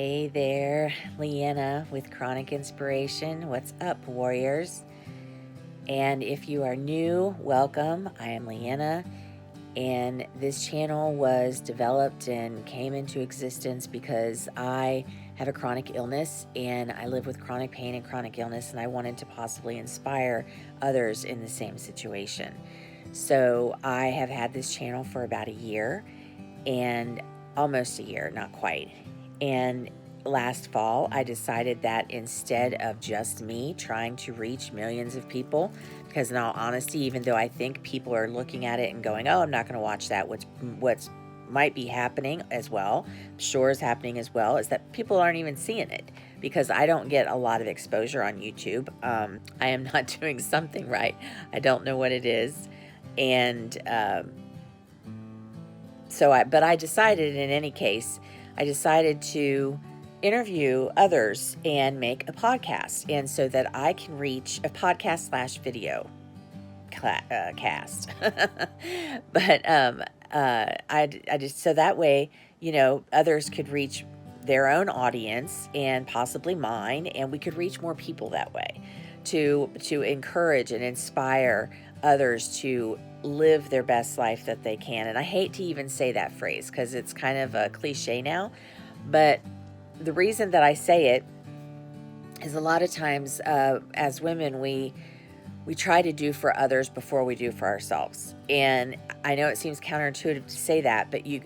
Hey there, LeeAnna with Chronic Inspiration. What's up, warriors? And if you are new, welcome. I am LeeAnna, and this channel was developed and came into existence because I have a chronic illness and I live with chronic pain and chronic illness, and I wanted to possibly inspire others in the same situation. So I have had this channel for about a year, and almost a year, not quite. And last fall, I decided that instead of just me trying to reach millions of people, because in all honesty, even though I think people are looking at it and going, oh, I'm not going to watch that, what's might be happening as well, sure is happening as well, is that people aren't even seeing it because I don't get a lot of exposure on YouTube. I am not doing something right. I don't know what it is. And but I decided, in any case, I decided to interview others and make a podcast, and so that I can reach a podcast / video cast. But I just, so that way, others could reach their own audience and possibly mine, and we could reach more people that way to encourage and inspire others to live their best life that they can. And I hate to even say that phrase because it's kind of a cliche now, but the reason that I say it is a lot of times as women, we try to do for others before we do for ourselves. And I know it seems counterintuitive to say that, but you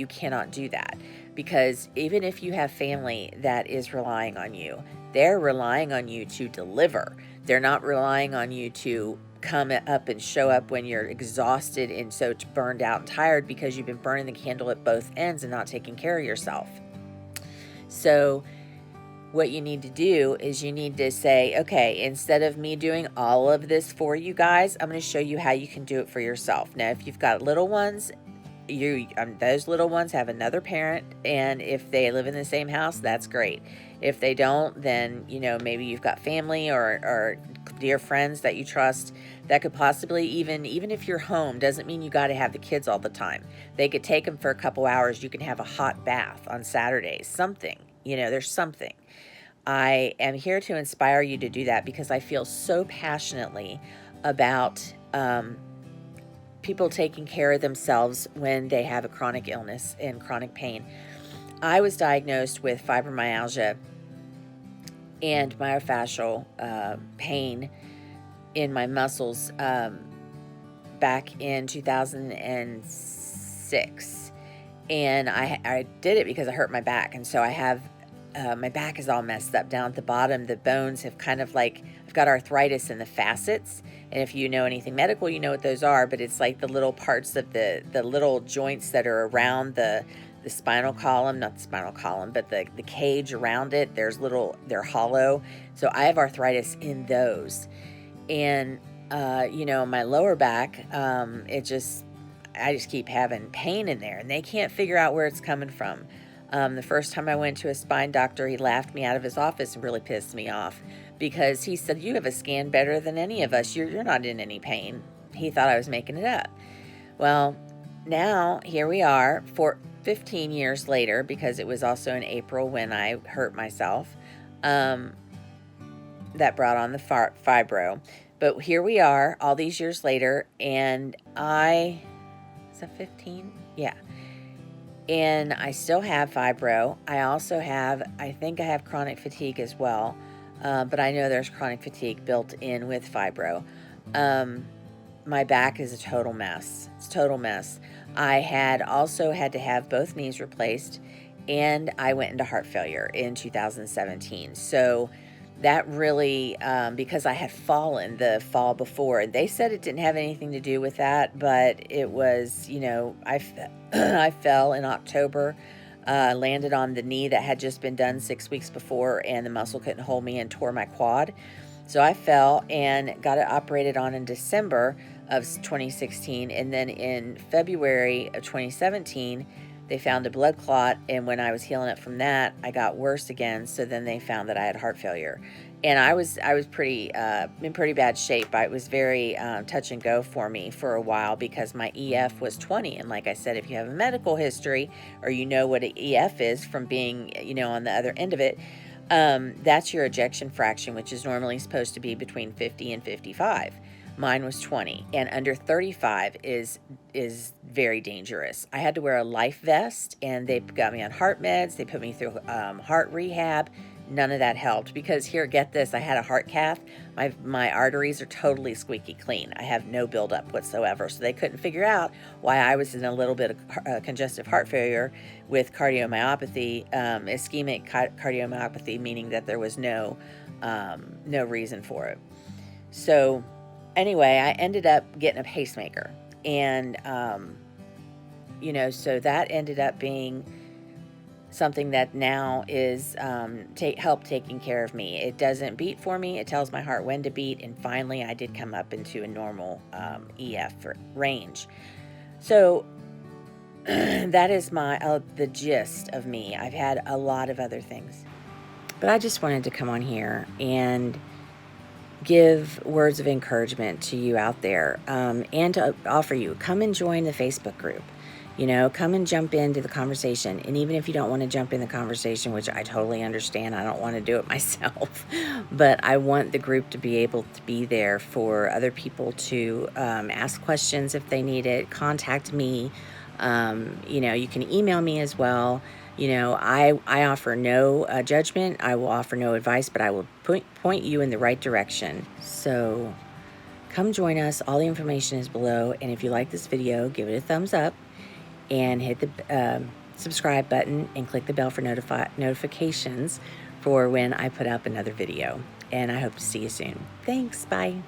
cannot do that, because even if you have family that is relying on you, they're relying on you to deliver. They're not relying on you to come up and show up when you're exhausted and so burned out and tired because you've been burning the candle at both ends and not taking care of yourself. So what you need to do is you need to say, okay, instead of me doing all of this for you guys, I'm going to show you how you can do it for yourself. Now, if you've got little ones, those little ones have another parent, and if they live in the same house, that's great. If they don't, then maybe you've got family or dear friends that you trust that could possibly, even if you're home, doesn't mean you got to have the kids all the time. They could take them for a couple hours. You can have a hot bath on Saturdays, something. There's something. I am here to inspire you to do that because I feel so passionately about people taking care of themselves when they have a chronic illness and chronic pain. I was diagnosed with fibromyalgia and myofascial pain in my muscles back in 2006. And I did it because I hurt my back. And so I have, my back is all messed up down at the bottom. The bones have kind of like, I've got arthritis in the facets. And if you know anything medical, you know what those are. But it's like the little parts of the little joints that are around the spinal column, not the spinal column, but the cage around it. They're hollow. So I have arthritis in those. And, my lower back, I just keep having pain in there, and they can't figure out where it's coming from. The first time I went to a spine doctor, he laughed me out of his office and really pissed me off because he said, you have a scan better than any of us. You're not in any pain. He thought I was making it up. Well, now here we are 15 years later, because it was also in April when I hurt myself. That brought on the fibro. But here we are all these years later, and is that 15? Yeah. And I still have fibro. I also I think I have chronic fatigue as well. But I know there's chronic fatigue built in with fibro. My back is a total mess. It's a total mess. I had to have both knees replaced, and I went into heart failure in 2017. So that really, because I had fallen the fall before, they said it didn't have anything to do with that, but it was, I fell in October, landed on the knee that had just been done 6 weeks before, and the muscle couldn't hold me and tore my quad. So I fell and got it operated on in December of 2016. And then in February of 2017, they found a blood clot. And when I was healing it from that, I got worse again. So then they found that I had heart failure. And I was pretty in pretty bad shape. It was very touch and go for me for a while because my EF was 20. And like I said, if you have a medical history or you know what an EF is from being, on the other end of it, that's your ejection fraction, which is normally supposed to be between 50 and 55. Mine was 20, and under 35 is very dangerous. I had to wear a life vest, and they got me on heart meds. They put me through heart rehab. None of that helped because here, get this, I had a heart cath. My arteries are totally squeaky clean. I have no buildup whatsoever. So they couldn't figure out why I was in a little bit of congestive heart failure with cardiomyopathy, ischemic cardiomyopathy, meaning that there was no reason for it. So anyway, I ended up getting a pacemaker, and so that ended up being something that now is help taking care of me. It doesn't beat for me. It tells my heart when to beat, and finally I did come up into a normal EF range. So that is the gist of me. I've had a lot of other things, but I just wanted to come on here and give words of encouragement to you out there, and to offer you, come and join the Facebook group. Come and jump into the conversation. And even if you don't want to jump in the conversation, which I totally understand, I don't want to do it myself, but I want the group to be able to be there for other people to ask questions if they need it, contact me. You can email me as well. I offer no judgment. I will offer no advice, but I will point you in the right direction. So come join us. All the information is below. And if you like this video, give it a thumbs up and hit the subscribe button and click the bell for notifications for when I put up another video. And I hope to see you soon. Thanks. Bye.